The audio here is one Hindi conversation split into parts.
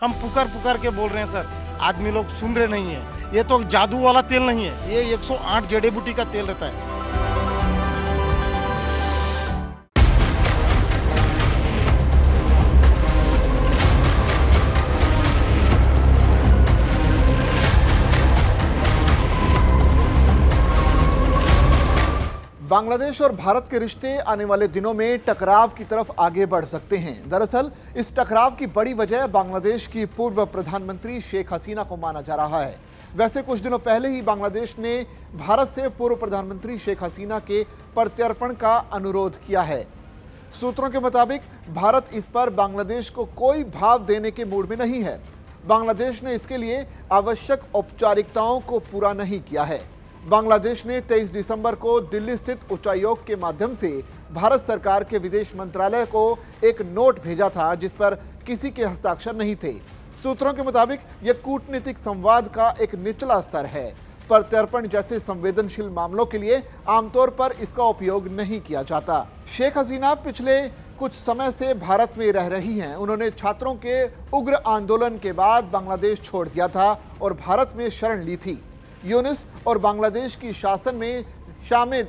हम पुकार पुकार के बोल रहे हैं सर, आदमी लोग सुन रहे नहीं है। ये तो जादू वाला तेल नहीं है, ये 108 जड़ी बूटी का तेल रहता है। बांग्लादेश और भारत के रिश्ते आने वाले दिनों में टकराव की तरफ आगे बढ़ सकते हैं। दरअसल इस टकराव की बड़ी वजह बांग्लादेश की पूर्व प्रधानमंत्री शेख हसीना को माना जा रहा है। वैसे कुछ दिनों पहले ही बांग्लादेश ने भारत से पूर्व प्रधानमंत्री शेख हसीना के प्रत्यर्पण का अनुरोध किया है। सूत्रों के मुताबिक भारत इस पर बांग्लादेश को कोई भाव देने के मूड में नहीं है। बांग्लादेश ने इसके लिए आवश्यक औपचारिकताओं को पूरा नहीं किया है। बांग्लादेश ने 23 दिसंबर को दिल्ली स्थित उच्चायोग के माध्यम से भारत सरकार के विदेश मंत्रालय को एक नोट भेजा था, जिस पर किसी के हस्ताक्षर नहीं थे। सूत्रों के मुताबिक यह कूटनीतिक संवाद का एक निचला स्तर है। प्रत्यर्पण जैसे संवेदनशील मामलों के लिए आमतौर पर इसका उपयोग नहीं किया जाता। शेख हसीना पिछले कुछ समय से भारत में रह रही हैं। उन्होंने छात्रों के उग्र आंदोलन के बाद बांग्लादेश छोड़ दिया था और भारत में शरण ली थी। यूनिस और बांग्लादेश की शासन में शामिल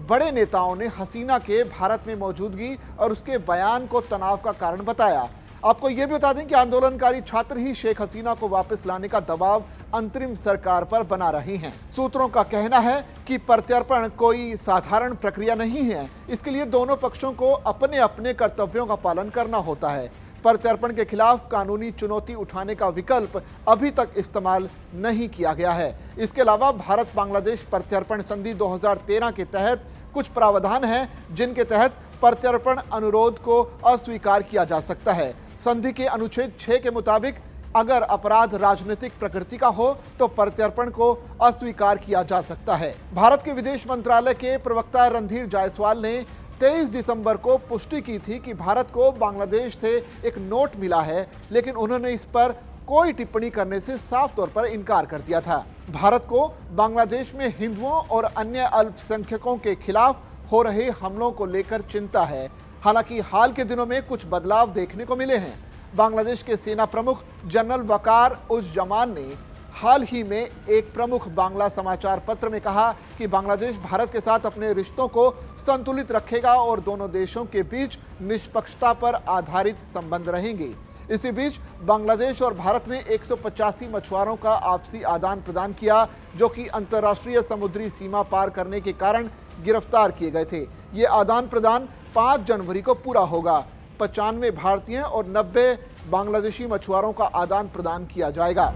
बड़े नेताओं ने हसीना के भारत में मौजूदगी और उसके बयान को तनाव का कारण बताया। आपको यह भी बता दें कि आंदोलनकारी छात्र ही शेख हसीना को वापस लाने का दबाव अंतरिम सरकार पर बना रहे हैं। सूत्रों का कहना है कि प्रत्यर्पण कोई साधारण प्रक्रिया नहीं है। इसके लिए दोनों पक्षों को अपने अपने कर्तव्यों का पालन करना होता है। प्रत्यर्पण के खिलाफ कानूनी चुनौती उठाने का विकल्प अभी तक इस्तेमाल नहीं किया गया है। इसके अलावा भारत बांग्लादेश प्रत्यर्पण संधि 2013 के तहत कुछ प्रावधान हैं, जिनके तहत प्रत्यर्पण अनुरोध को अस्वीकार किया जा सकता है। संधि के अनुच्छेद 6 के मुताबिक अगर अपराध राजनीतिक प्रकृति का हो तो प्रत्यर्पण को अस्वीकार किया जा सकता है। भारत के विदेश मंत्रालय के प्रवक्ता रणधीर जायसवाल ने 23 दिसंबर को पुष्टि की थी कि भारत को बांग्लादेश से एक नोट मिला है, लेकिन उन्होंने इस पर कोई टिप्पणी करने से साफ तौर पर इनकार कर दिया था। भारत को बांग्लादेश में हिंदुओं और अन्य अल्पसंख्यकों के खिलाफ हो रहे हमलों को लेकर चिंता है। हालांकि हाल के दिनों में कुछ बदलाव देखने को मिले हैं। बांग्लादेश के सेना प्रमुख जनरल वकार उज जमान ने हाल ही में एक प्रमुख बांग्ला समाचार पत्र में कहा कि बांग्लादेश भारत के साथ अपने रिश्तों को संतुलित रखेगा और दोनों देशों के बीच निष्पक्षता पर आधारित संबंध रहेंगे। इसी बीच बांग्लादेश और भारत ने 185 मछुआरों का आपसी आदान प्रदान किया, जो कि अंतर्राष्ट्रीय समुद्री सीमा पार करने के कारण गिरफ्तार किए गए थे। ये आदान प्रदान 5 जनवरी को पूरा होगा। 95 भारतीय और 90 बांग्लादेशी मछुआरों का आदान प्रदान किया जाएगा।